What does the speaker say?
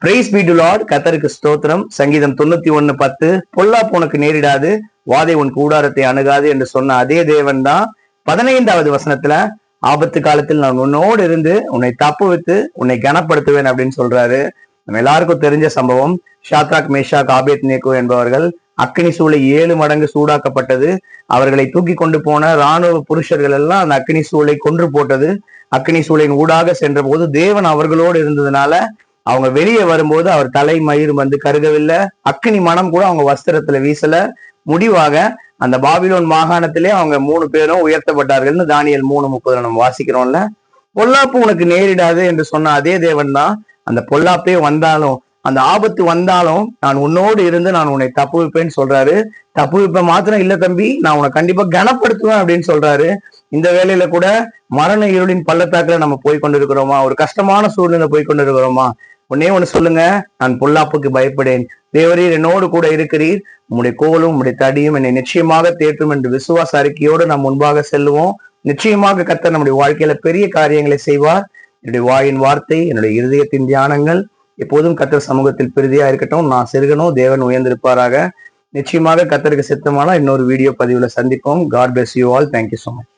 Price B to Lord. கர்த்தருக்கு ஸ்தோத்திரம். சங்கீதம் 91:10, பொல்லாப்பு உனக்கு நேரிடாது, வாதை உன் கூடாரத்தை அணுகாது என்று சொன்ன அதே தேவன் தான் 15வது வசனத்துல ஆபத்து காலத்தில் நான் உன்னோடு இருந்து உன்னை தப்புவித்து உன்னை கனப்படுத்துவேன் அப்படின்னு சொல்றாரு. நம்ம எல்லாருக்கும் தெரிஞ்ச சம்பவம். ஷாத்ராக், மேஷாக், ஆபேத்நேகோ என்பவர்கள் அக்கினி சூளை 7 மடங்கு சூடாக்கப்பட்டது. அவர்களை தூக்கி கொண்டு போன இராணுவ புருஷர்கள் எல்லாம் அந்த அக்கினி சூளை கொன்று போட்டது. அக்கினி சூளையின் ஊடாக சென்ற போது தேவன் அவர்களோடு இருந்ததுனால அவங்க வெளியே வரும்போது அவர் தலை மயிர் வந்து கருகவில்லை. அக்கினி மனம் கூட அவங்க வஸ்திரத்துல வீசல. முடிவாக அந்த பாபிலோன் மாகாணத்திலே அவங்க 3 பேரும் உயர்த்தப்பட்டார்கள்னு தானியேல் 3:30 நம்ம வாசிக்கிறோம்ல. பொல்லாப்பு உனக்கு நேரிடாது என்று சொன்ன அதே தேவன் தான் அந்த பொல்லாப்பே வந்தாலும், அந்த ஆபத்து வந்தாலும் நான் உன்னோடு இருந்து நான் உன்னை தப்புவிப்பேன்னு சொல்றாரு. தப்புவிப்ப மாத்திரம் இல்ல தம்பி, நான் உன்னை கண்டிப்பா கனப்படுத்துவேன் அப்படின்னு சொல்றாரு. இந்த வேலையில கூட மரண இருளின் பள்ளத்தாக்குல நம்ம போய் கொண்டிருக்கிறோமா? ஒரு கஷ்டமான சூழ்நிலை போய் கொண்டிருக்கிறோமா? ஒன்னே ஒண்ணு சொல்லுங்க, நான் பொல்லாப்புக்கு பயப்படேன், தேவரீர் என்னோடு கூட இருக்கிறீர், உம்முடைய கோலும் உம்முடைய தடியும் என்னை நிச்சயமாக தேற்றும் என்று விசுவாச அறிக்கையோடு நாம் முன்பாக செல்லுவோம். நிச்சயமாக கர்த்தர் நம்முடைய வாழ்க்கையில பெரிய காரியங்களை செய்வார். என்னுடைய வாயின் வார்த்தை, என்னுடைய இருதயத்தின் தியானங்கள் எப்போதும் கர்த்தர் சமூகத்தில் பிரதியா இருக்கட்டும். நான் சிறுகணும், தேவன் உயர்ந்திருப்பாராக. நிச்சயமாக கர்த்தருக்கு சித்தமான இன்னொரு வீடியோ பதிவுல சந்திப்போம். God bless you all. Thank you so much.